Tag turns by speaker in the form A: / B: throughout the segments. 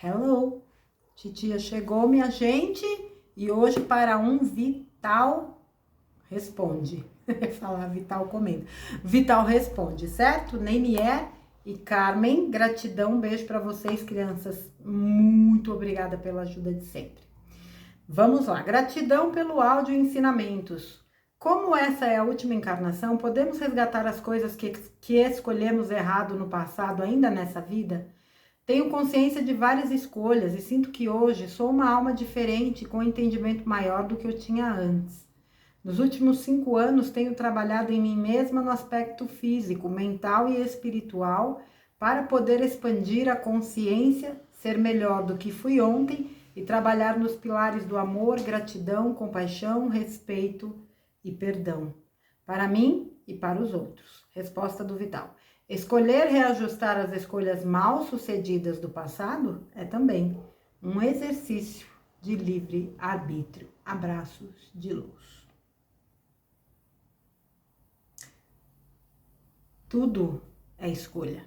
A: Hello! Titia chegou, minha gente, e hoje para um Vital responde. Eu ia falar Vital comenta. Vital responde, certo? Neimier e Carmen, gratidão, um beijo para vocês, crianças. Muito obrigada pela ajuda de sempre. Vamos lá, gratidão pelo áudio e ensinamentos. Como essa é a última encarnação, podemos resgatar as coisas que escolhemos errado no passado, ainda nessa vida? Tenho consciência de várias escolhas e sinto que hoje sou uma alma diferente, com um entendimento maior do que eu tinha antes. Nos últimos 5 anos, tenho trabalhado em mim mesma no aspecto físico, mental e espiritual para poder expandir a consciência, ser melhor do que fui ontem e trabalhar nos pilares do amor, gratidão, compaixão, respeito e perdão, para mim e para os outros. Resposta do Vital. Escolher reajustar as escolhas mal sucedidas do passado é também um exercício de livre arbítrio. Abraços de luz. Tudo é escolha.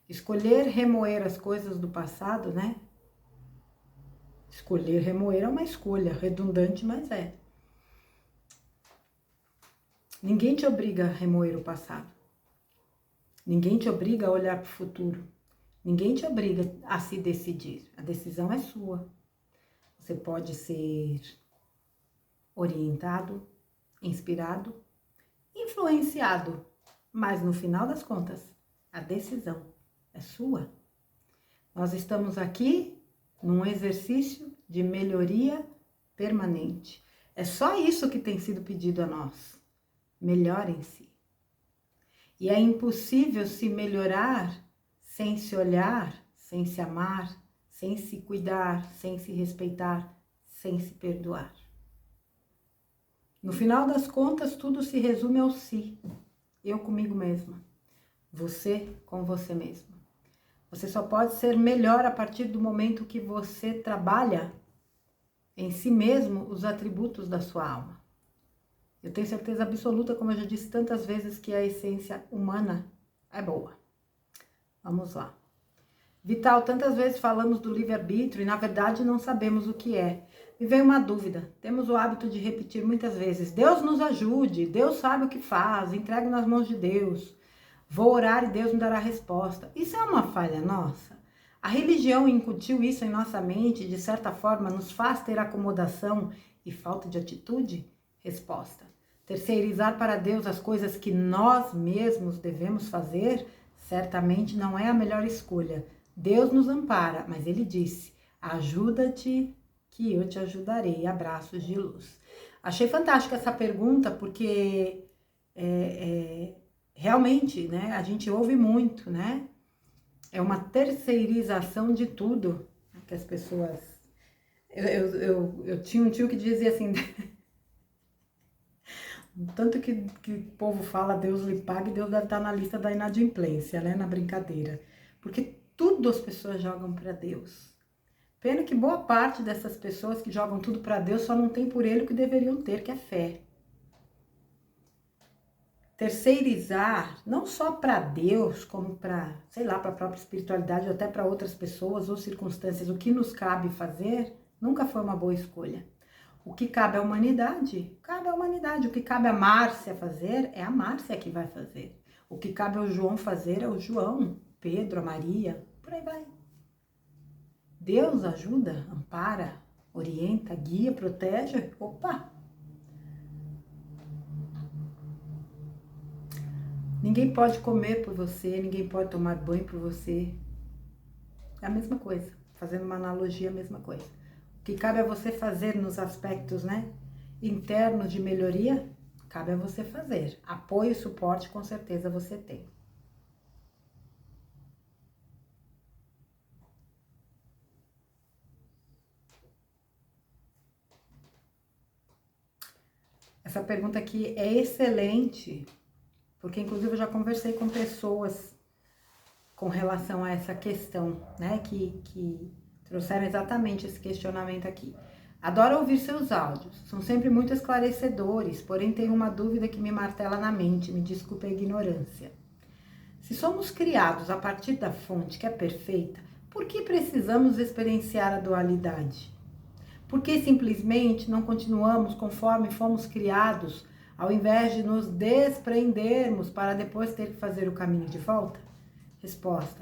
A: Escolher remoer as coisas do passado, né? Escolher remoer é uma escolha, redundante, mas é. Ninguém te obriga a remoer o passado. Ninguém te obriga a olhar para o futuro. Ninguém te obriga a se decidir. A decisão é sua. Você pode ser orientado, inspirado, influenciado, mas no final das contas, a decisão é sua. Nós estamos aqui num exercício de melhoria permanente. É só isso que tem sido pedido a nós. Melhorem-se. E é impossível se melhorar sem se olhar, sem se amar, sem se cuidar, sem se respeitar, sem se perdoar. No final das contas, tudo se resume ao si. Eu comigo mesma. Você com você mesma. Você só pode ser melhor a partir do momento que você trabalha em si mesmo os atributos da sua alma. Eu tenho certeza absoluta, como eu já disse tantas vezes, que a essência humana é boa. Vamos lá. Vital, tantas vezes falamos do livre-arbítrio e na verdade não sabemos o que é. Me veio uma dúvida. Temos o hábito de repetir muitas vezes: Deus nos ajude, Deus sabe o que faz, entrego nas mãos de Deus. Vou orar e Deus me dará resposta. Isso é uma falha nossa? A religião incutiu isso em nossa mente e de certa forma nos faz ter acomodação e falta de atitude? Resposta: terceirizar para Deus as coisas que nós mesmos devemos fazer, certamente não é a melhor escolha. Deus nos ampara, mas Ele disse: ajuda-te que eu te ajudarei. Abraços de luz. Achei fantástica essa pergunta, porque realmente, né, a gente ouve muito, né? É uma terceirização de tudo que as pessoas... Eu tinha um tio que dizia assim... Tanto que o povo fala, Deus lhe pague, Deus deve estar na lista da inadimplência, né? Na brincadeira. Porque tudo as pessoas jogam para Deus. Pena que boa parte dessas pessoas que jogam tudo para Deus só não tem por ele o que deveriam ter, que é fé. Terceirizar, não só para Deus, como para, sei lá, para a própria espiritualidade, ou até para outras pessoas ou circunstâncias, o que nos cabe fazer, nunca foi uma boa escolha. O que cabe à humanidade, cabe à humanidade. O que cabe a Márcia fazer, é a Márcia que vai fazer. O que cabe ao João fazer, é o João, Pedro, a Maria, por aí vai. Deus ajuda, ampara, orienta, guia, protege. Opa! Ninguém pode comer por você, ninguém pode tomar banho por você. É a mesma coisa, fazendo uma analogia, a mesma coisa. O que cabe a você fazer nos aspectos, né, internos de melhoria, cabe a você fazer. Apoio e suporte, com certeza você tem. Essa pergunta aqui é excelente, porque inclusive eu já conversei com pessoas com relação a essa questão, né, que trouxeram exatamente esse questionamento aqui. Adoro ouvir seus áudios, são sempre muito esclarecedores, porém tenho uma dúvida que me martela na mente, me desculpe a ignorância. Se somos criados a partir da fonte que é perfeita, por que precisamos experienciar a dualidade? Por que simplesmente não continuamos conforme fomos criados, ao invés de nos desprendermos para depois ter que fazer o caminho de volta? Resposta: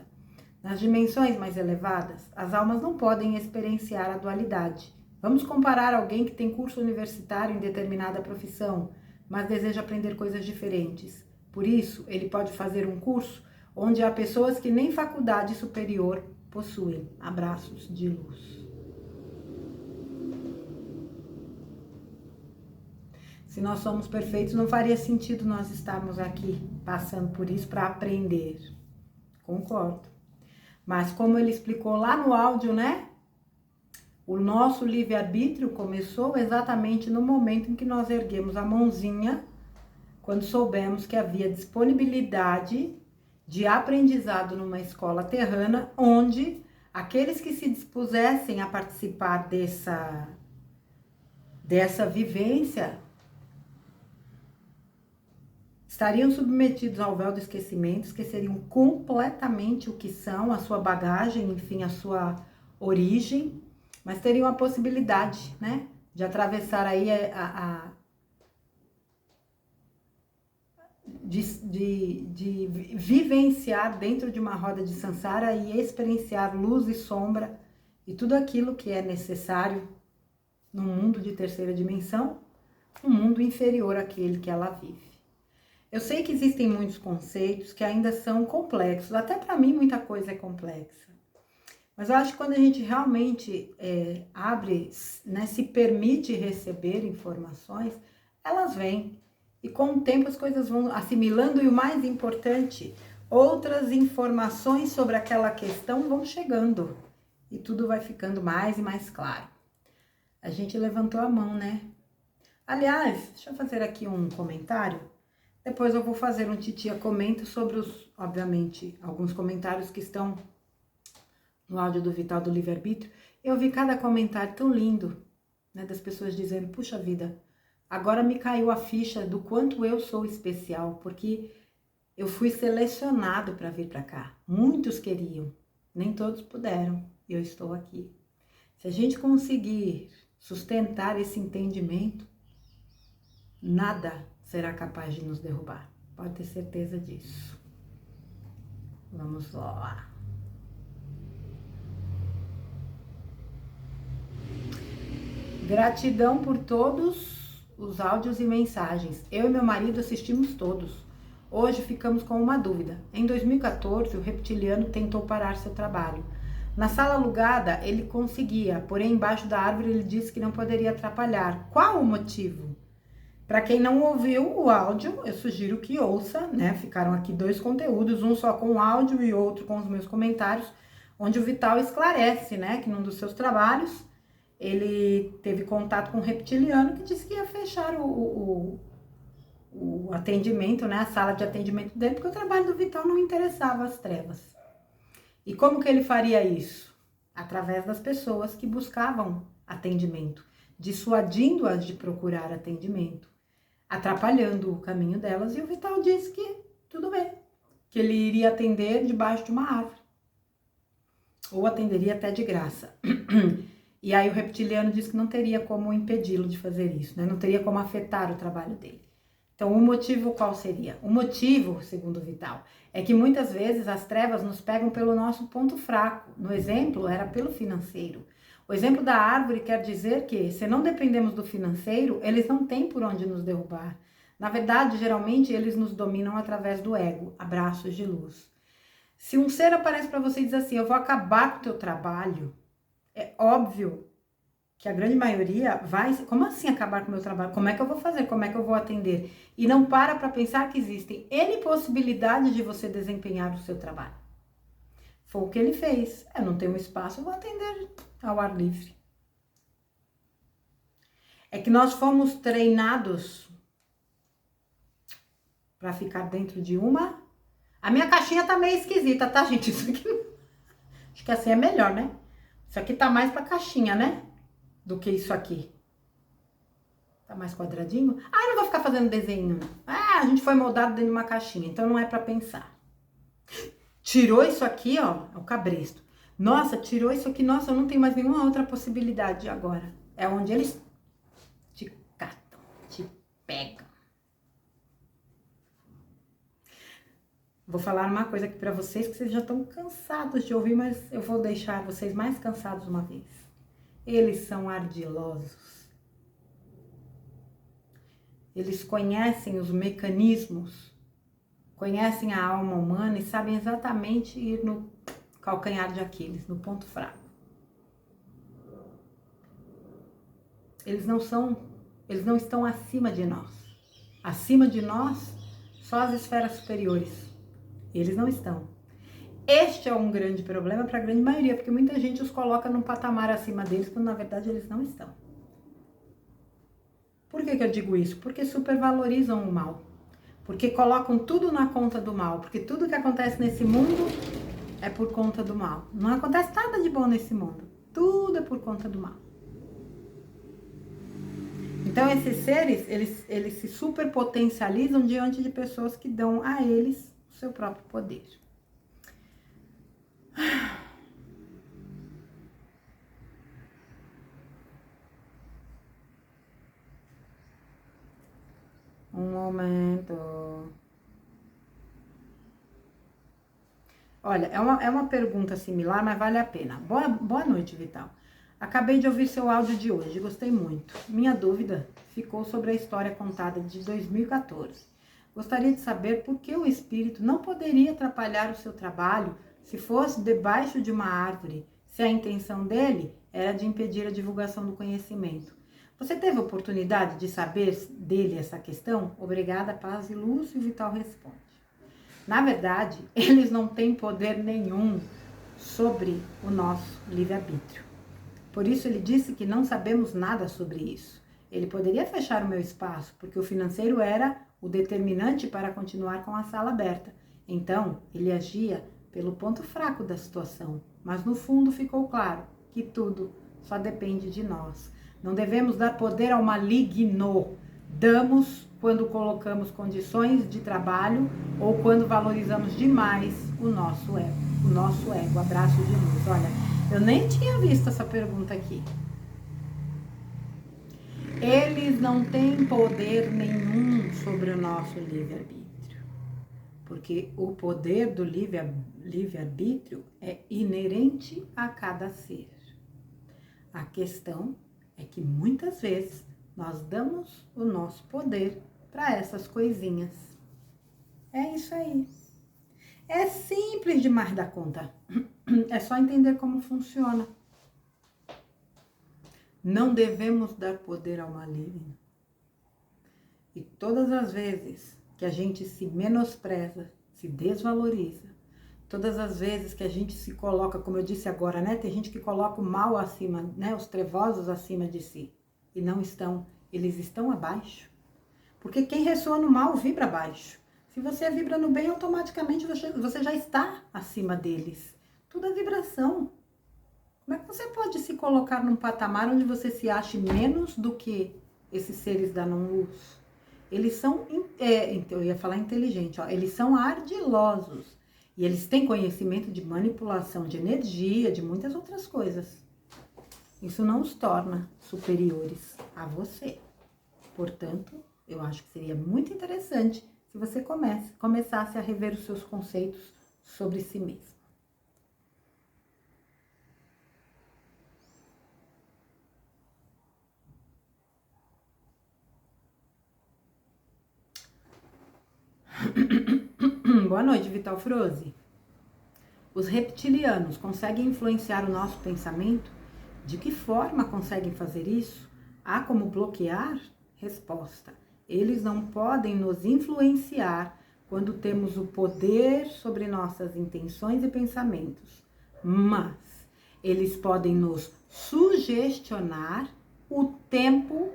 A: nas dimensões mais elevadas, as almas não podem experienciar a dualidade. Vamos comparar alguém que tem curso universitário em determinada profissão, mas deseja aprender coisas diferentes. Por isso, ele pode fazer um curso onde há pessoas que nem faculdade superior possuem. Abraços de luz. Se nós somos perfeitos, não faria sentido nós estarmos aqui passando por isso para aprender. Concordo. Mas como ele explicou lá no áudio, né? O nosso livre-arbítrio começou exatamente no momento em que nós erguemos a mãozinha, quando soubemos que havia disponibilidade de aprendizado numa escola terrana, onde aqueles que se dispusessem a participar dessa vivência estariam submetidos ao véu do esquecimento, esqueceriam completamente o que são, a sua bagagem, enfim, a sua origem, mas teriam a possibilidade, né, de atravessar aí de vivenciar dentro de uma roda de samsara e experienciar luz e sombra e tudo aquilo que é necessário num mundo de terceira dimensão, um mundo inferior àquele que ela vive. Eu sei que existem muitos conceitos que ainda são complexos, até para mim muita coisa é complexa. Mas eu acho que quando a gente realmente abre, né, se permite receber informações, elas vêm. E com o tempo as coisas vão assimilando e o mais importante, outras informações sobre aquela questão vão chegando. E tudo vai ficando mais e mais claro. A gente levantou a mão, né? Aliás, deixa eu fazer aqui um comentário. Depois eu vou fazer um titia comento sobre obviamente, alguns comentários que estão no áudio do Vital do Livre-Arbítrio. Eu vi cada comentário tão lindo, né, das pessoas dizendo, puxa vida, agora me caiu a ficha do quanto eu sou especial, porque eu fui selecionado para vir para cá. Muitos queriam, nem todos puderam, e eu estou aqui. Se a gente conseguir sustentar esse entendimento, nada será capaz de nos derrubar. Pode ter certeza disso. Vamos lá. Gratidão por todos os áudios e mensagens. Eu e meu marido assistimos todos. Hoje ficamos com uma dúvida. Em 2014, o reptiliano tentou parar seu trabalho. Na sala alugada, ele conseguia, porém embaixo da árvore ele disse que não poderia atrapalhar. Qual o motivo? Para quem não ouviu o áudio, eu sugiro que ouça, né? Ficaram aqui 2 conteúdos, um só com áudio e outro com os meus comentários, onde o Vital esclarece, né, que num dos seus trabalhos ele teve contato com um reptiliano que disse que ia fechar o atendimento, né, a sala de atendimento dele, porque o trabalho do Vital não interessava as trevas. E como que ele faria isso? Através das pessoas que buscavam atendimento, dissuadindo-as de procurar atendimento, atrapalhando o caminho delas, e o Vital disse que tudo bem, que ele iria atender debaixo de uma árvore, ou atenderia até de graça. E aí o reptiliano disse que não teria como impedi-lo de fazer isso, né? Não teria como afetar o trabalho dele. Então o motivo qual seria? O motivo, segundo o Vital, é que muitas vezes as trevas nos pegam pelo nosso ponto fraco. No exemplo, era pelo financeiro. O exemplo da árvore quer dizer que, se não dependemos do financeiro, eles não têm por onde nos derrubar. Na verdade, geralmente, eles nos dominam através do ego. Abraços de luz. Se um ser aparece para você e diz assim, eu vou acabar com o teu trabalho, é óbvio que a grande maioria vai... Como assim acabar com o meu trabalho? Como é que eu vou fazer? Como é que eu vou atender? E não para pensar que existem N possibilidades de você desempenhar o seu trabalho. Foi o que ele fez. Eu não tenho espaço, eu vou atender ao ar livre. É que nós fomos treinados para ficar dentro de uma... A minha caixinha tá meio esquisita, tá, gente? Isso aqui... Acho que assim é melhor, né? Isso aqui tá mais pra caixinha, né? Do que isso aqui. Tá mais quadradinho. Ah, eu não vou ficar fazendo desenho, não. Ah, a gente foi moldado dentro de uma caixinha, então não é pra pensar. Tirou isso aqui, ó, é o cabresto. Nossa, tirou isso aqui, nossa, eu não tenho mais nenhuma outra possibilidade agora. É onde eles te catam, te pegam. Vou falar uma coisa aqui pra vocês que vocês já estão cansados de ouvir, mas eu vou deixar vocês mais cansados uma vez. Eles são ardilosos. Eles conhecem os mecanismos, conhecem a alma humana e sabem exatamente ir no calcanhar de Aquiles, no ponto fraco. Eles não estão acima de nós. Acima de nós, só as esferas superiores. Eles não estão. Este é um grande problema para a grande maioria, porque muita gente os coloca num patamar acima deles, quando na verdade eles não estão. Por que eu digo isso? Porque supervalorizam o mal. Porque colocam tudo na conta do mal. Porque tudo que acontece nesse mundo é por conta do mal. Não acontece nada de bom nesse mundo. Tudo é por conta do mal. Então esses seres, eles se superpotencializam diante de pessoas que dão a eles o seu próprio poder. Um momento. Olha, é uma pergunta similar, mas vale a pena. Boa noite, Vital. Acabei de ouvir seu áudio de hoje, gostei muito. Minha dúvida ficou sobre a história contada de 2014. Gostaria de saber por que o espírito não poderia atrapalhar o seu trabalho se fosse debaixo de uma árvore, se a intenção dele era de impedir a divulgação do conhecimento. Você teve oportunidade de saber dele essa questão? Obrigada, paz e luz, e o Vital responde. Na verdade, eles não têm poder nenhum sobre o nosso livre-arbítrio. Por isso ele disse que não sabemos nada sobre isso. Ele poderia fechar o meu espaço, porque o financeiro era o determinante para continuar com a sala aberta. Então, ele agia pelo ponto fraco da situação, mas no fundo ficou claro que tudo só depende de nós. Não devemos dar poder ao maligno. Damos quando colocamos condições de trabalho ou quando valorizamos demais o nosso ego. O nosso ego. Abraço de luz. Olha, eu nem tinha visto essa pergunta aqui. Eles não têm poder nenhum sobre o nosso livre-arbítrio. Porque o poder do livre-arbítrio é inerente a cada ser. A questão é que muitas vezes nós damos o nosso poder para essas coisinhas. É isso aí. É simples demais da conta. É só entender como funciona. Não devemos dar poder ao maligno. E todas as vezes que a gente se menospreza, se desvaloriza, todas as vezes que a gente se coloca, como eu disse agora, né? Tem gente que coloca o mal acima, né? Os trevosos acima de si. E não estão, eles estão abaixo. Porque quem ressoa no mal vibra abaixo. Se você vibra no bem, automaticamente você já está acima deles. Tudo é vibração. Como é que você pode se colocar num patamar onde você se ache menos do que esses seres da não-luz? Eles são, eu ia falar inteligente, ó, eles são ardilosos. E eles têm conhecimento de manipulação de energia, de muitas outras coisas. Isso não os torna superiores a você. Portanto, eu acho que seria muito interessante se você começasse a rever os seus conceitos sobre si mesmo. Boa noite, Vital Froze. Os reptilianos conseguem influenciar o nosso pensamento? De que forma conseguem fazer isso? Há como bloquear? Resposta: eles não podem nos influenciar quando temos o poder sobre nossas intenções e pensamentos, mas eles podem nos sugestionar o tempo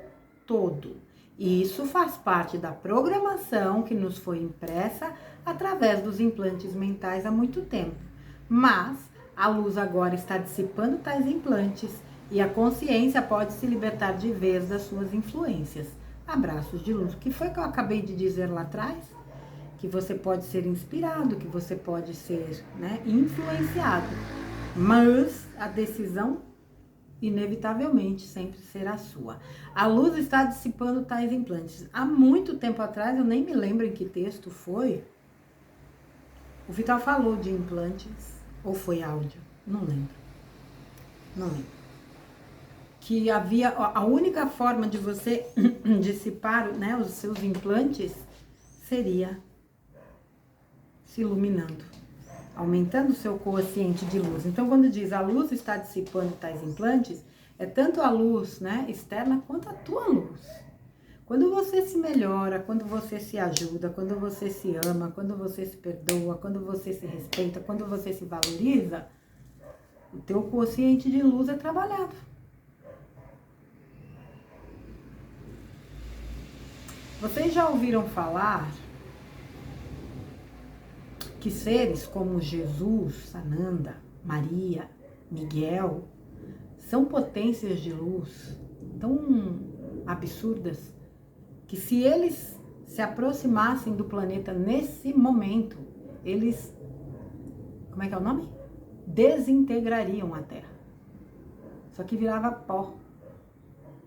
A: todo. E isso faz parte da programação que nos foi impressa através dos implantes mentais há muito tempo. Mas a luz agora está dissipando tais implantes e a consciência pode se libertar de vez das suas influências. Abraços de luz. O que foi que eu acabei de dizer lá atrás? que você pode ser inspirado, que você pode ser, né, influenciado. Mas a decisão, inevitavelmente, sempre será sua. A luz está dissipando tais implantes. Há muito tempo atrás, eu nem me lembro em que texto foi, o Vital falou de implantes, ou foi áudio, não lembro. Que havia, a única forma de você dissipar, né, os seus implantes seria se iluminando, aumentando o seu quociente de luz. Então, quando diz a luz está dissipando tais implantes, é tanto a luz, né, externa quanto a tua luz. Quando você se melhora, quando você se ajuda, quando você se ama, quando você se perdoa, quando você se respeita, quando você se valoriza, o teu quociente de luz é trabalhado. Vocês já ouviram falar que seres como Jesus, Sananda, Maria, Miguel, são potências de luz tão absurdas que se eles se aproximassem do planeta nesse momento, eles, como é que é o nome? Desintegrariam a Terra. Só que virava pó.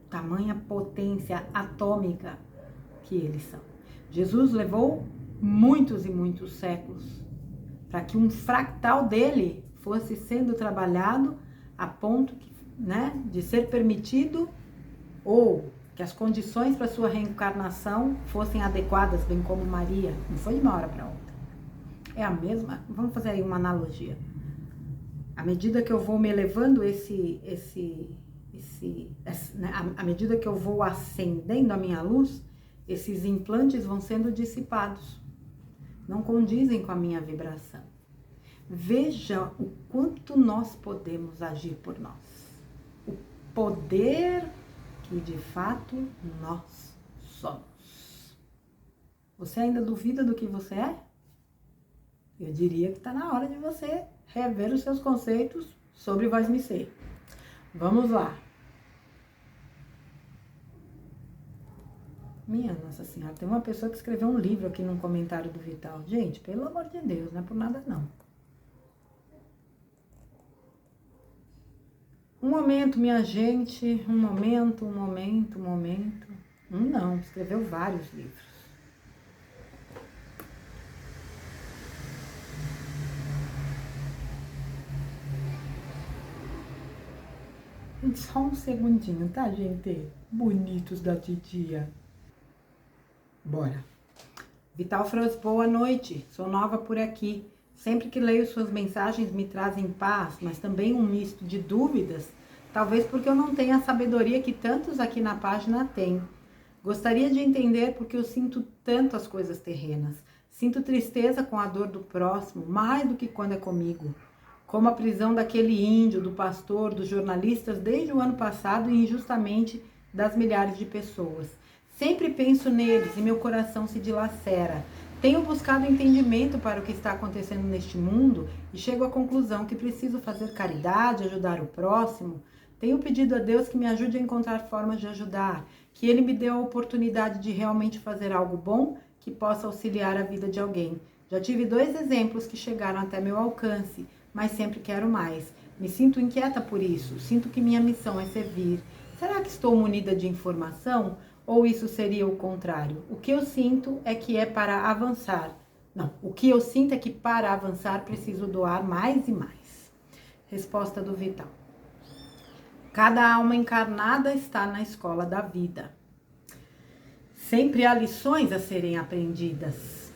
A: Tamanha potência atômica que eles são. Jesus levou muitos e muitos séculos para que um fractal dele fosse sendo trabalhado a ponto que, né, de ser permitido, ou que as condições para sua reencarnação fossem adequadas, bem como Maria. Não foi de uma hora para outra. É a mesma, vamos fazer aí uma analogia. À medida que eu vou me elevando né, à medida que eu vou acendendo a minha luz, esses implantes vão sendo dissipados. Não condizem com a minha vibração. Veja o quanto nós podemos agir por nós. O poder que de fato nós somos. Você ainda duvida do que você é? Eu diria que está na hora de você rever os seus conceitos sobre voz me ser. Vamos lá. Minha Nossa Senhora, tem uma pessoa que escreveu um livro aqui num comentário do Vital. Gente, pelo amor de Deus, não é por nada não. Um momento, minha gente, um momento. Não, escreveu vários livros. Só um segundinho, tá, gente? Bonitos da titia. Bora. Vital Franz, boa noite. Sou nova por aqui. Sempre que leio suas mensagens me trazem paz, mas também um misto de dúvidas, talvez porque eu não tenho a sabedoria que tantos aqui na página têm. Gostaria de entender porque eu sinto tanto as coisas terrenas. Sinto tristeza com a dor do próximo, mais do que quando é comigo. Como a prisão daquele índio, do pastor, dos jornalistas desde o ano passado e injustamente das milhares de pessoas. Sempre penso neles e meu coração se dilacera. Tenho buscado entendimento para o que está acontecendo neste mundo e chego à conclusão que preciso fazer caridade, ajudar o próximo. Tenho pedido a Deus que me ajude a encontrar formas de ajudar, que Ele me dê a oportunidade de realmente fazer algo bom que possa auxiliar a vida de alguém. Já tive 2 exemplos que chegaram até meu alcance, mas sempre quero mais. Me sinto inquieta por isso, sinto que minha missão é servir. Será que estou munida de informação? Ou isso seria o contrário? O que eu sinto é que é para avançar. Não, o que eu sinto é que para avançar preciso doar mais e mais. Resposta do Vital. Cada alma encarnada está na escola da vida. Sempre há lições a serem aprendidas.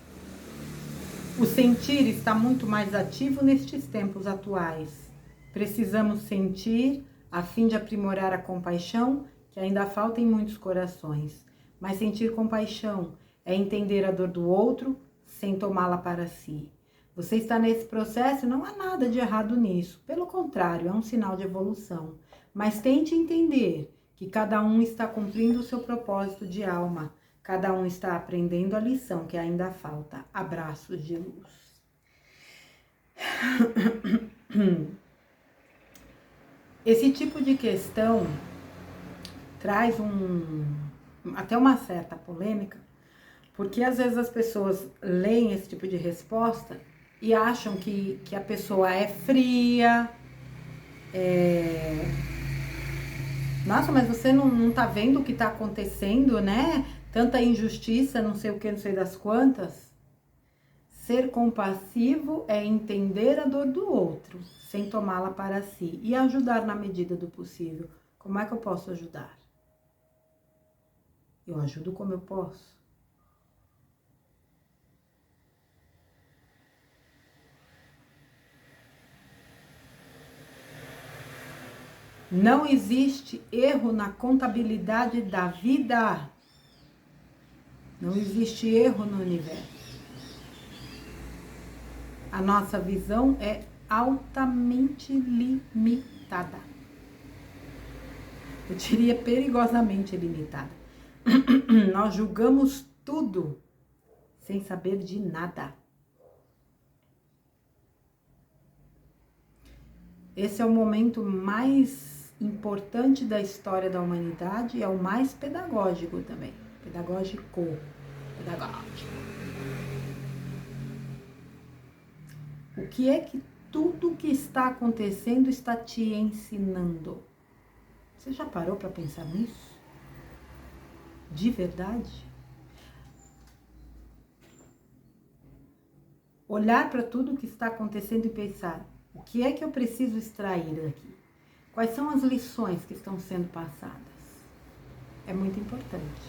A: O sentir está muito mais ativo nestes tempos atuais. Precisamos sentir a fim de aprimorar a compaixão que ainda falta em muitos corações. Mas sentir compaixão é entender a dor do outro sem tomá-la para si. Você está nesse processo, não há nada de errado nisso. Pelo contrário, é um sinal de evolução. Mas tente entender que cada um está cumprindo o seu propósito de alma. Cada um está aprendendo a lição que ainda falta. Abraços de luz. Esse tipo de questão traz até uma certa polêmica, Porque às vezes as pessoas leem esse tipo de resposta e acham que a pessoa é fria, nossa, mas você não tá vendo o que tá acontecendo, né? Tanta injustiça, não sei o que, não sei das quantas. Ser compassivo é entender a dor do outro, sem tomá-la para si, e ajudar na medida do possível. Como é que eu posso ajudar? Eu ajudo como eu posso. Não existe erro na contabilidade da vida. Não existe erro no universo. A nossa visão é altamente limitada. Eu diria perigosamente limitada. Nós julgamos tudo sem saber de nada. Esse é o momento mais importante da história da humanidade e é o mais pedagógico também. Pedagógico. O que é que tudo que está acontecendo está te ensinando? Você já parou para pensar nisso? De verdade? Olhar para tudo que está acontecendo e pensar, o que é que eu preciso extrair daqui? Quais são as lições que estão sendo passadas? É muito importante.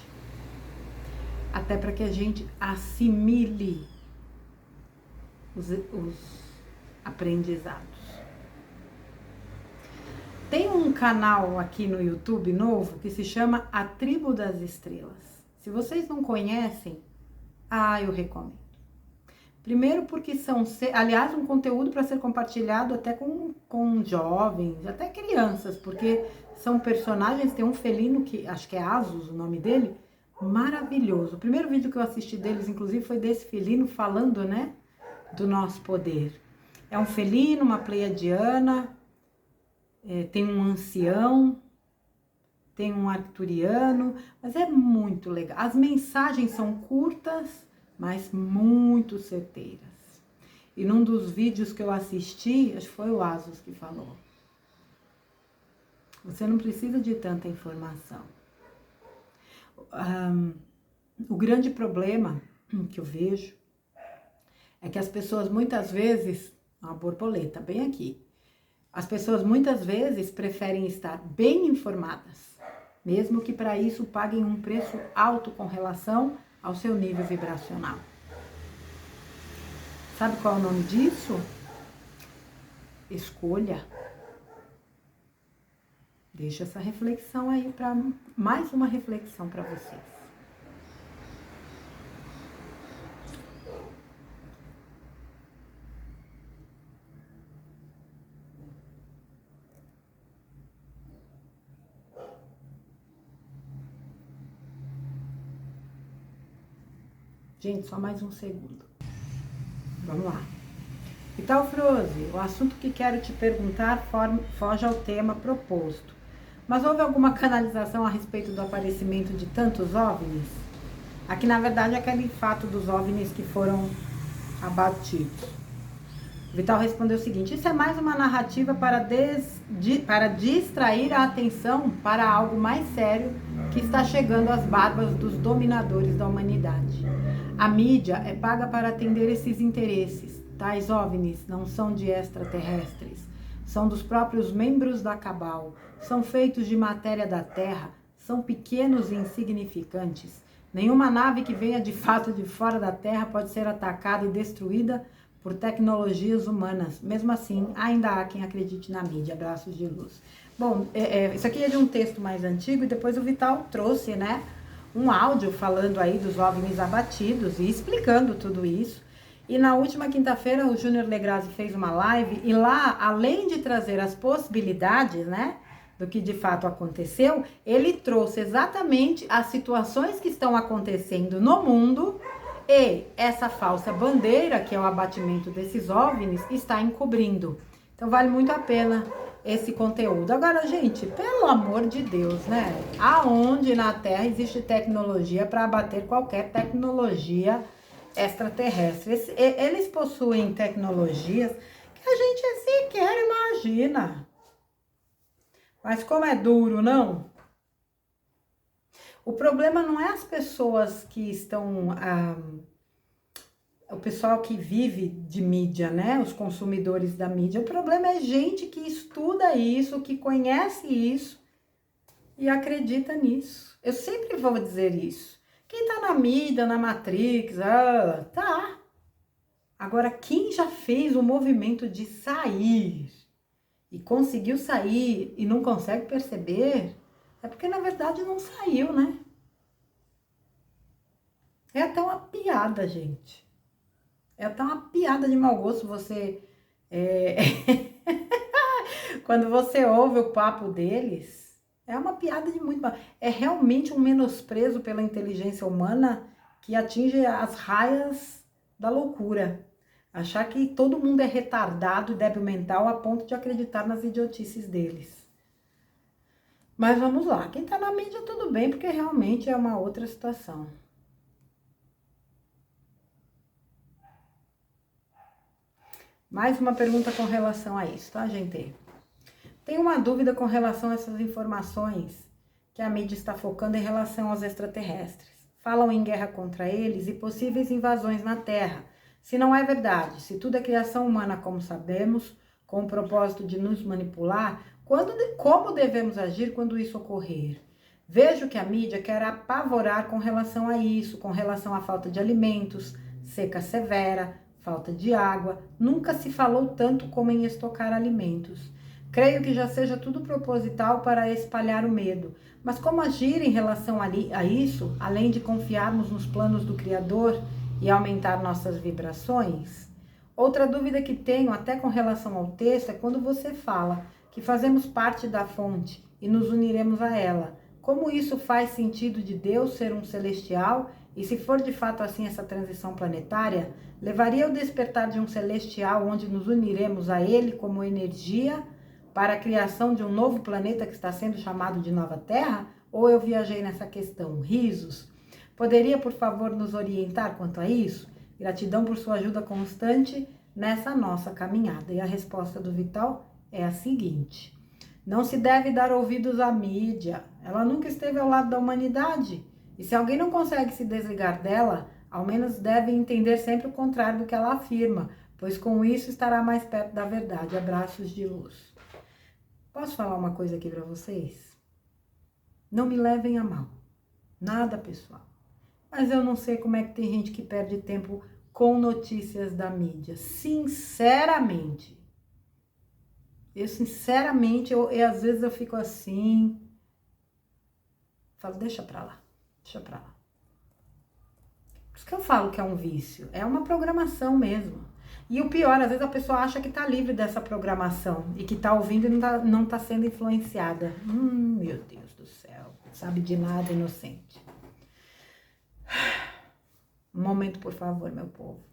A: Até para que a gente assimile os aprendizados. Tem um canal aqui no YouTube novo que se chama A Tribo das Estrelas. Se vocês não conhecem, eu recomendo. Primeiro porque aliás, um conteúdo para ser compartilhado até com jovens, até crianças, porque são personagens, tem um felino que, acho que é Asus o nome dele, maravilhoso. O primeiro vídeo que eu assisti deles, inclusive, foi desse felino falando, né, do nosso poder. É um felino, uma pleiadiana, tem um ancião, tem um arcturiano, mas é muito legal. As mensagens são curtas, mas muito certeiras. E num dos vídeos que eu assisti, acho que foi o Asus que falou, você não precisa de tanta informação. O grande problema que eu vejo é que as pessoas muitas vezes, uma borboleta bem aqui, as pessoas muitas vezes preferem estar bem informadas, mesmo que para isso paguem um preço alto com relação ao seu nível vibracional. Sabe qual é o nome disso? Escolha. Deixa essa reflexão aí para mais uma reflexão para vocês. Gente, só mais um segundo. Vamos lá. E tal, Froze, o assunto que quero te perguntar foge ao tema proposto. Mas houve alguma canalização a respeito do aparecimento de tantos OVNIs? Aqui, na verdade, é aquele fato dos OVNIs que foram abatidos. O Vital respondeu o seguinte: isso é mais uma narrativa para distrair a atenção para algo mais sério que está chegando às barbas dos dominadores da humanidade. A mídia é paga para atender esses interesses. Tais OVNIs não são de extraterrestres, são dos próprios membros da Cabal, são feitos de matéria da Terra, são pequenos e insignificantes. Nenhuma nave que venha de fato de fora da Terra pode ser atacada e destruída por tecnologias humanas. Mesmo assim, ainda há quem acredite na mídia. Abraços de luz. Bom, isso aqui é de um texto mais antigo e depois o Vital trouxe, né, um áudio falando aí dos OVNIs abatidos e explicando tudo isso. E na última quinta-feira o Júnior Legrazi fez uma live e lá, além de trazer as possibilidades, né, do que de fato aconteceu, ele trouxe exatamente as situações que estão acontecendo no mundo e essa falsa bandeira, que é o abatimento desses OVNIs, está encobrindo. Então vale muito a pena esse conteúdo. Agora, gente, pelo amor de Deus, né? Aonde na Terra existe tecnologia para abater qualquer tecnologia extraterrestre? Eles possuem tecnologias que a gente sequer imagina. Mas como é duro, não? O problema não é as pessoas que estão... o pessoal que vive de mídia, né? Os consumidores da mídia. O problema é gente que estuda isso, que conhece isso e acredita nisso. Eu sempre vou dizer isso. Quem tá na mídia, na Matrix, tá. Agora, quem já fez o movimento de sair e conseguiu sair e não consegue perceber, é porque na verdade não saiu, né? É até uma piada, gente. É até uma piada de mau gosto você... Quando você ouve o papo deles, é uma piada de muito... É realmente um menosprezo pela inteligência humana que atinge as raias da loucura. Achar que todo mundo é retardado e débil mental a ponto de acreditar nas idiotices deles. Mas vamos lá, quem tá na mídia tudo bem, porque realmente é uma outra situação. Mais uma pergunta com relação a isso, tá, gente? Tem uma dúvida com relação a essas informações que a mídia está focando em relação aos extraterrestres. Falam em guerra contra eles e possíveis invasões na Terra. Se não é verdade, se tudo é criação humana, como sabemos, com o propósito de nos manipular, como devemos agir quando isso ocorrer? Vejo que a mídia quer apavorar com relação a isso, com relação à falta de alimentos, seca severa, falta de água. Nunca se falou tanto como em estocar alimentos. Creio que já seja tudo proposital para espalhar o medo. Mas como agir em relação a isso, além de confiarmos nos planos do Criador e aumentar nossas vibrações? Outra dúvida que tenho, até com relação ao texto, é quando você fala que fazemos parte da fonte e nos uniremos a ela. Como isso faz sentido de Deus ser um celestial? E se for de fato assim essa transição planetária, levaria ao despertar de um celestial onde nos uniremos a ele como energia para a criação de um novo planeta que está sendo chamado de Nova Terra? Ou eu viajei nessa questão? Risos. Poderia, por favor, nos orientar quanto a isso? Gratidão por sua ajuda constante nessa nossa caminhada. E a resposta do Vital é a seguinte: não se deve dar ouvidos à mídia. Ela nunca esteve ao lado da humanidade. E se alguém não consegue se desligar dela, ao menos deve entender sempre o contrário do que ela afirma, pois com isso estará mais perto da verdade. Abraços de luz. Posso falar uma coisa aqui para vocês? Não me levem a mal. Nada pessoal. Mas eu não sei como é que tem gente que perde tempo com notícias da mídia. Sinceramente. Às vezes eu fico assim. Falo, deixa pra lá. Deixa pra lá. Por isso que eu falo que é um vício. É uma programação mesmo. E o pior, às vezes a pessoa acha que tá livre dessa programação e que tá ouvindo e não tá sendo influenciada. Meu Deus do céu. Sabe de nada, inocente. Um momento, por favor, meu povo.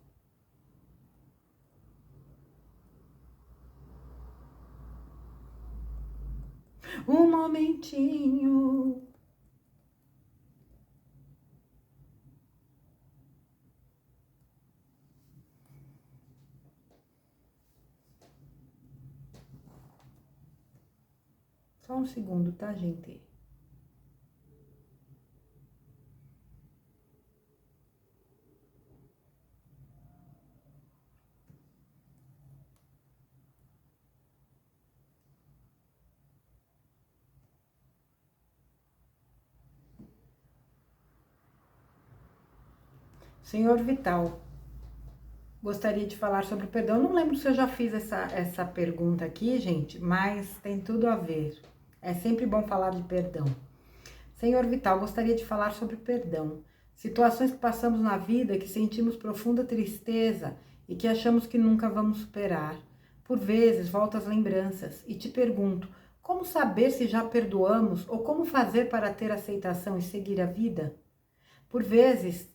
A: Um momentinho. Só um segundo, tá, gente? Senhor Vital, gostaria de falar sobre o perdão. Eu não lembro se eu já fiz essa pergunta aqui, gente, mas tem tudo a ver. É sempre bom falar de perdão. Senhor Vital, gostaria de falar sobre perdão. Situações que passamos na vida que sentimos profunda tristeza e que achamos que nunca vamos superar. Por vezes, volto às lembranças e te pergunto, como saber se já perdoamos ou como fazer para ter aceitação e seguir a vida? Por vezes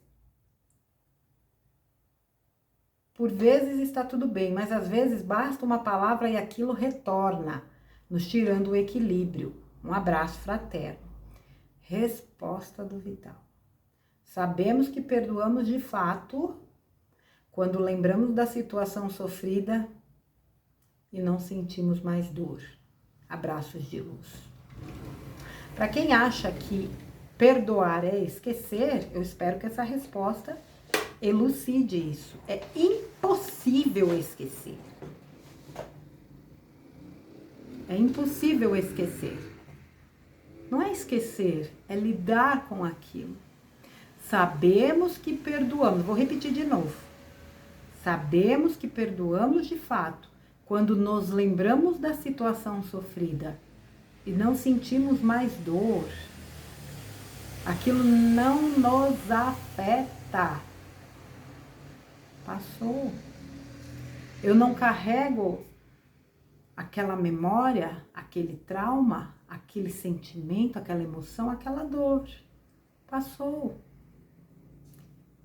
A: está tudo bem, mas às vezes basta uma palavra e aquilo retorna. nos tirando o equilíbrio. Um abraço fraterno. Resposta do Vital. Sabemos que perdoamos de fato quando lembramos da situação sofrida e não sentimos mais dor. Abraços de luz. Para quem acha que perdoar é esquecer, eu espero que essa resposta elucide isso. É impossível esquecer. É impossível esquecer. Não é esquecer, é lidar com aquilo. Sabemos que perdoamos. Vou repetir de novo. Sabemos que perdoamos de fato quando nos lembramos da situação sofrida e não sentimos mais dor. Aquilo não nos afeta. Passou. Eu não carrego aquela memória, aquele trauma, aquele sentimento, aquela emoção, aquela dor. Passou.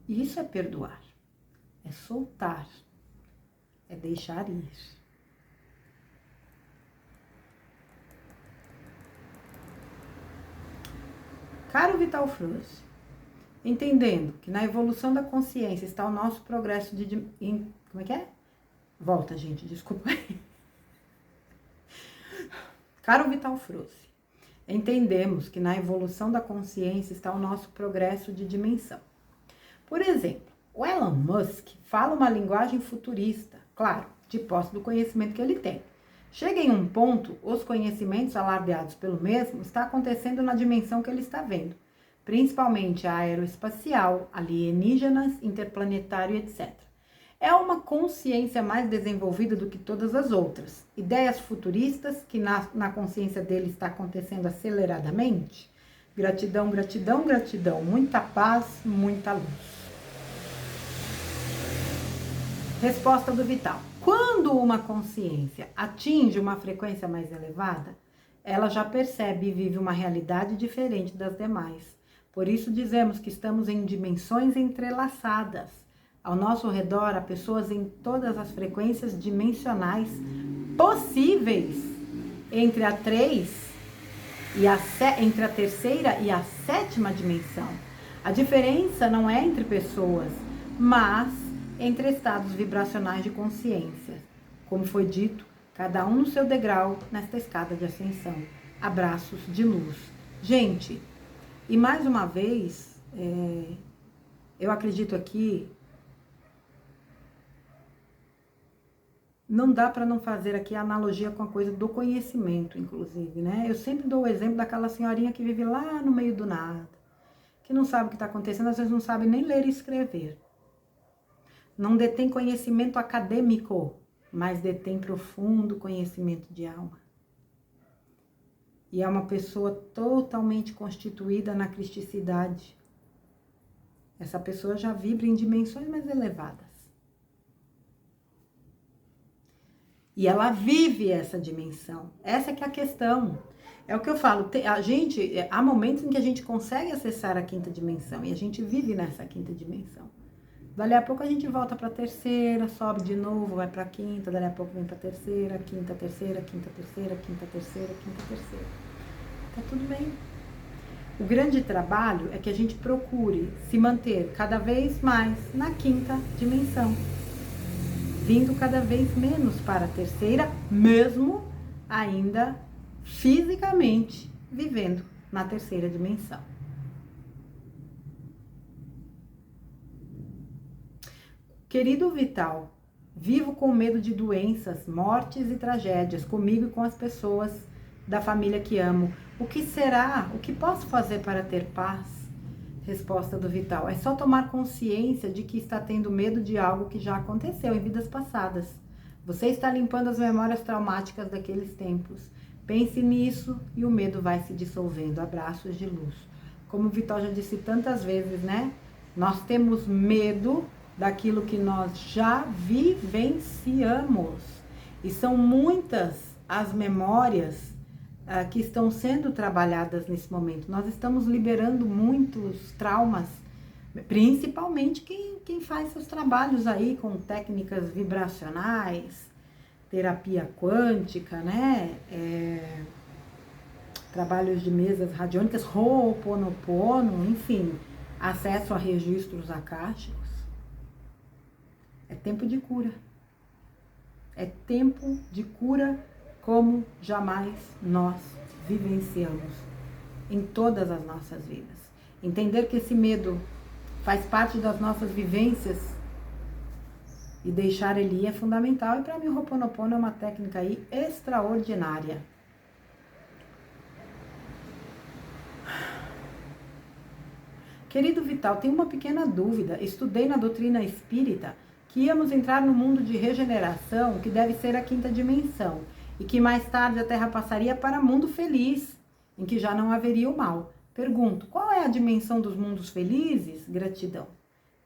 A: Isso é perdoar. É soltar. É deixar ir. Caro Vital Flores, entendendo que na evolução da consciência está o nosso progresso de... Como é que é? Volta, gente, desculpa. Caro Vital Flores, entendemos que na evolução da consciência está o nosso progresso de dimensão. Por exemplo, o Elon Musk fala uma linguagem futurista, claro, de posse do conhecimento que ele tem. Chega em um ponto, os conhecimentos alardeados pelo mesmo está acontecendo na dimensão que ele está vendo, principalmente a aeroespacial, alienígenas, interplanetário, etc. É uma consciência mais desenvolvida do que todas as outras. Ideias futuristas que na consciência dele está acontecendo aceleradamente. Gratidão, gratidão, gratidão. Muita paz, muita luz. Resposta do Vital. Quando uma consciência atinge uma frequência mais elevada, ela já percebe e vive uma realidade diferente das demais. Por isso dizemos que estamos em dimensões entrelaçadas. Ao nosso redor há pessoas em todas as frequências dimensionais possíveis entre a entre a terceira e a sétima dimensão. A diferença não é entre pessoas, mas entre estados vibracionais de consciência. Como foi dito, cada um no seu degrau nesta escada de ascensão. Abraços de luz. Gente, e mais uma vez, eu acredito aqui, não dá para não fazer aqui a analogia com a coisa do conhecimento, inclusive, né? Eu sempre dou o exemplo daquela senhorinha que vive lá no meio do nada, que não sabe o que está acontecendo, às vezes não sabe nem ler e escrever. Não detém conhecimento acadêmico, mas detém profundo conhecimento de alma. E é uma pessoa totalmente constituída na cristicidade. Essa pessoa já vibra em dimensões mais elevadas. E ela vive essa dimensão. Essa que é a questão. É o que eu falo. Há momentos em que a gente consegue acessar a quinta dimensão. E a gente vive nessa quinta dimensão. Dali a pouco a gente volta para a terceira, sobe de novo, vai para a quinta, dali a pouco vem para a terceira, quinta, terceira, quinta, terceira, quinta, terceira, quinta, terceira. Tá tudo bem. O grande trabalho é que a gente procure se manter cada vez mais na quinta dimensão, vindo cada vez menos para a terceira, mesmo ainda fisicamente vivendo na terceira dimensão. Querido Vital, vivo com medo de doenças, mortes e tragédias, comigo e com as pessoas da família que amo. O que será? O que posso fazer para ter paz? Resposta do Vital. É só tomar consciência de que está tendo medo de algo que já aconteceu em vidas passadas. Você está limpando as memórias traumáticas daqueles tempos. Pense nisso e o medo vai se dissolvendo. Abraços de luz. Como o Vital já disse tantas vezes, né? Nós temos medo daquilo que nós já vivenciamos. E são muitas as memórias que estão sendo trabalhadas nesse momento. Nós estamos liberando muitos traumas, principalmente quem faz seus trabalhos aí com técnicas vibracionais, terapia quântica, né? Trabalhos de mesas radiônicas, Ho'oponopono, enfim, acesso a registros akáshicos. É tempo de cura. É tempo de cura como jamais nós vivenciamos em todas as nossas vidas. Entender que esse medo faz parte das nossas vivências e deixar ele ir é fundamental. E para mim o Ho'oponopono é uma técnica aí extraordinária. Querido Vital, tenho uma pequena dúvida. Estudei na doutrina espírita que íamos entrar no mundo de regeneração, que deve ser a quinta dimensão, e que mais tarde a Terra passaria para mundo feliz, em que já não haveria o mal. Pergunto, qual é a dimensão dos mundos felizes? Gratidão.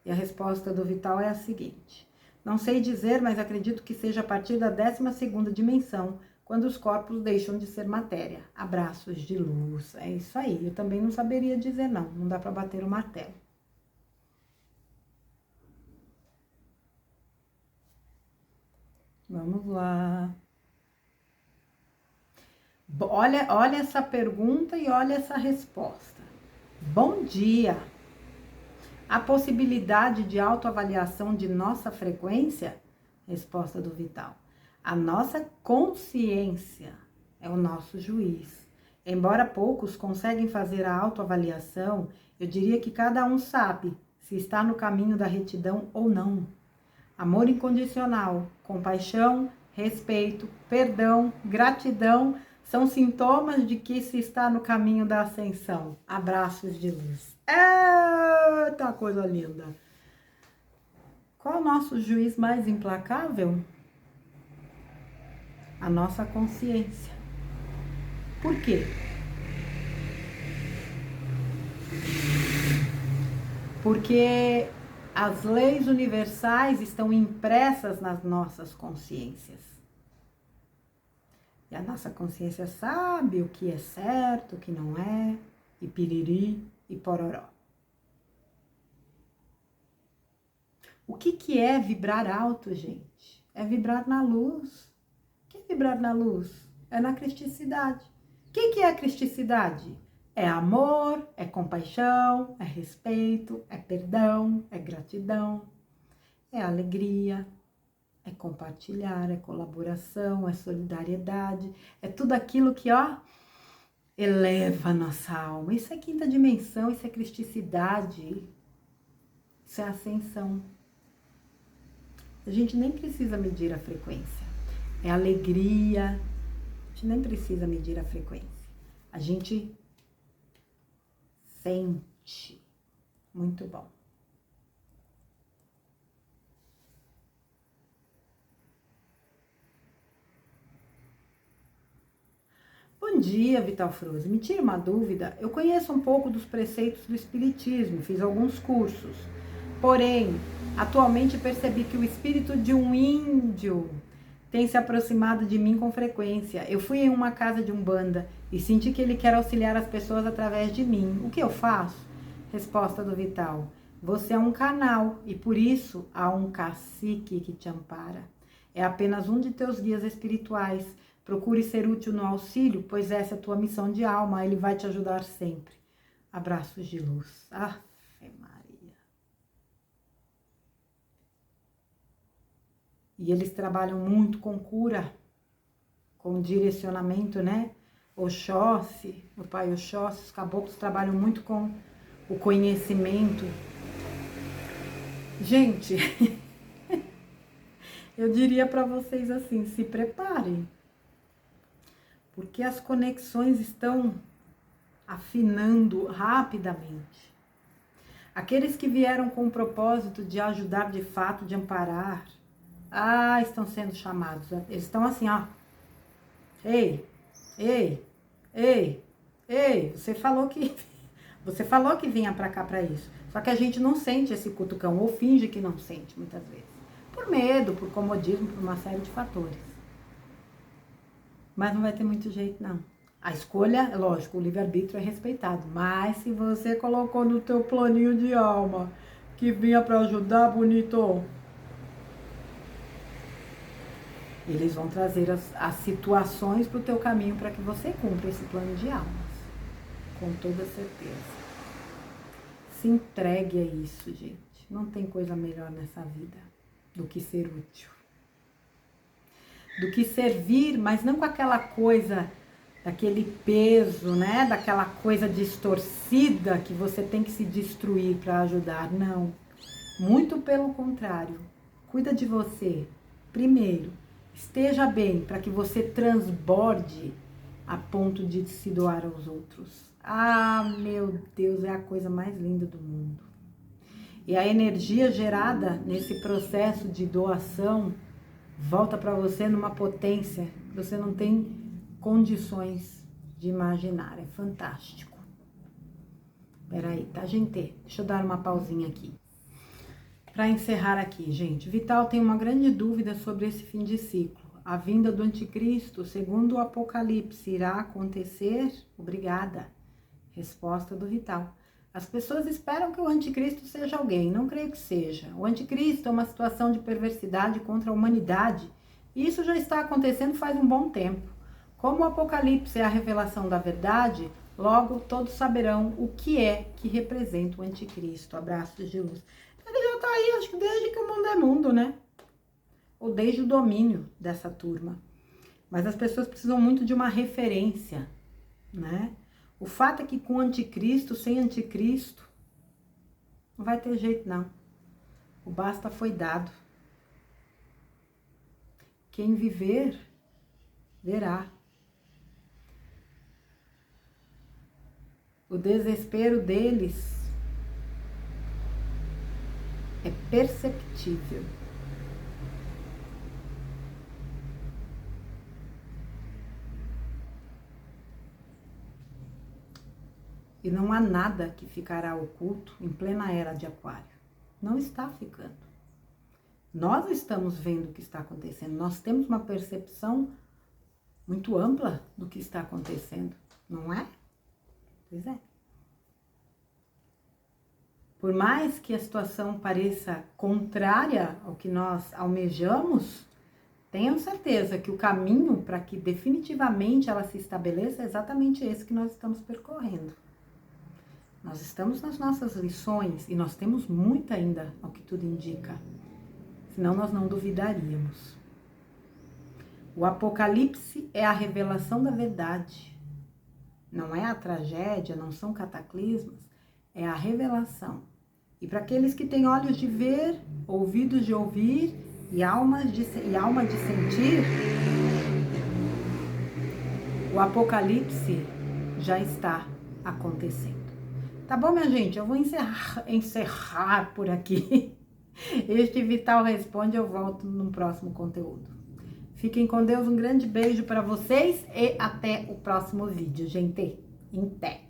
A: E a resposta do Vital é a seguinte: não sei dizer, mas acredito que seja a partir da 12ª dimensão, quando os corpos deixam de ser matéria. Abraços de luz. É isso aí. Eu também não saberia dizer não. Não dá para bater o martelo. Vamos lá. Olha essa pergunta e olha essa resposta. Bom dia. A possibilidade de autoavaliação de nossa frequência? Resposta do Vital. A nossa consciência é o nosso juiz. Embora poucos conseguem fazer a autoavaliação, eu diria que cada um sabe se está no caminho da retidão ou não. Amor incondicional, compaixão, respeito, perdão, gratidão são sintomas de que se está no caminho da ascensão. Abraços de luz. Eita, coisa linda! Qual é o nosso juiz mais implacável? A nossa consciência. Por quê? Porque as leis universais estão impressas nas nossas consciências. E a nossa consciência sabe o que é certo, o que não é, e piriri e pororó. O que é vibrar alto, gente? É vibrar na luz. O que é vibrar na luz? É na cristicidade. O que é a cristicidade? É amor, é compaixão, é respeito, é perdão, é gratidão, é alegria, é compartilhar, é colaboração, é solidariedade, é tudo aquilo que, eleva a nossa alma. Isso é quinta dimensão, isso é cristicidade, isso é ascensão. A gente nem precisa medir a frequência. É alegria, a gente nem precisa medir a frequência. A gente sente. Muito bom. Bom dia, Vital Froze. Me tira uma dúvida. Eu conheço um pouco dos preceitos do Espiritismo, fiz alguns cursos. Porém, atualmente percebi que o espírito de um índio tem se aproximado de mim com frequência. Eu fui em uma casa de umbanda e senti que ele quer auxiliar as pessoas através de mim. O que eu faço? Resposta do Vital: você é um canal e por isso há um cacique que te ampara. É apenas um de teus guias espirituais. Procure ser útil no auxílio, pois essa é a tua missão de alma. Ele vai te ajudar sempre. Abraços de luz. Ave Maria. E eles trabalham muito com cura, com direcionamento, né? Oxóssi, o pai Oxóssi, os caboclos trabalham muito com o conhecimento. Gente, eu diria para vocês assim, se preparem. Porque as conexões estão afinando rapidamente. Aqueles que vieram com o propósito de ajudar de fato, de amparar, estão sendo chamados. Eles estão assim, Ei, você falou que vinha pra cá pra isso. Só que a gente não sente esse cutucão, ou finge que não sente, muitas vezes. Por medo, por comodismo, por uma série de fatores. Mas não vai ter muito jeito, não. A escolha, é lógico, o livre-arbítrio é respeitado. Mas se você colocou no teu planinho de alma que vinha para ajudar, bonito, Eles vão trazer as situações para o teu caminho para que você cumpra esse plano de almas, com toda certeza. Se entregue a isso, gente. Não tem coisa melhor nessa vida do que ser útil. Do que servir, mas não com aquela coisa, daquele peso, né? Daquela coisa distorcida que você tem que se destruir para ajudar. Não. Muito pelo contrário. Cuida de você primeiro. Esteja bem para que você transborde a ponto de se doar aos outros. Ah, meu Deus, é a coisa mais linda do mundo. E a energia gerada nesse processo de doação volta para você numa potência que você não tem condições de imaginar. É fantástico. Peraí, tá, gente? Deixa eu dar uma pausinha aqui. Para encerrar aqui, gente, Vital tem uma grande dúvida sobre esse fim de ciclo. A vinda do anticristo, segundo o Apocalipse, irá acontecer? Obrigada. Resposta do Vital. As pessoas esperam que o anticristo seja alguém, não creio que seja. O anticristo é uma situação de perversidade contra a humanidade e isso já está acontecendo faz um bom tempo. Como o Apocalipse é a revelação da verdade, logo todos saberão o que é que representa o anticristo. Abraços de luz. Ele já está aí, acho que desde que o mundo é mundo, né? Ou desde o domínio dessa turma. Mas as pessoas precisam muito de uma referência, né? O fato é que com anticristo, sem anticristo, não vai ter jeito não. O basta foi dado. Quem viver, verá. O desespero deles é perceptível. E não há nada que ficará oculto em plena era de Aquário. Não está ficando. Nós estamos vendo o que está acontecendo. Nós temos uma percepção muito ampla do que está acontecendo, não é? Pois é. Por mais que a situação pareça contrária ao que nós almejamos, tenham certeza que o caminho para que definitivamente ela se estabeleça é exatamente esse que nós estamos percorrendo. Nós estamos nas nossas lições e nós temos muito ainda, ao que tudo indica. Senão nós não duvidaríamos. O Apocalipse é a revelação da verdade. Não é a tragédia, não são cataclismos, é a revelação. E para aqueles que têm olhos de ver, ouvidos de ouvir e alma de sentir, o Apocalipse já está acontecendo. Tá bom, minha gente? Eu vou encerrar por aqui. Este Vital Responde, eu volto no próximo conteúdo. Fiquem com Deus, um grande beijo para vocês e até o próximo vídeo, gente. Em té.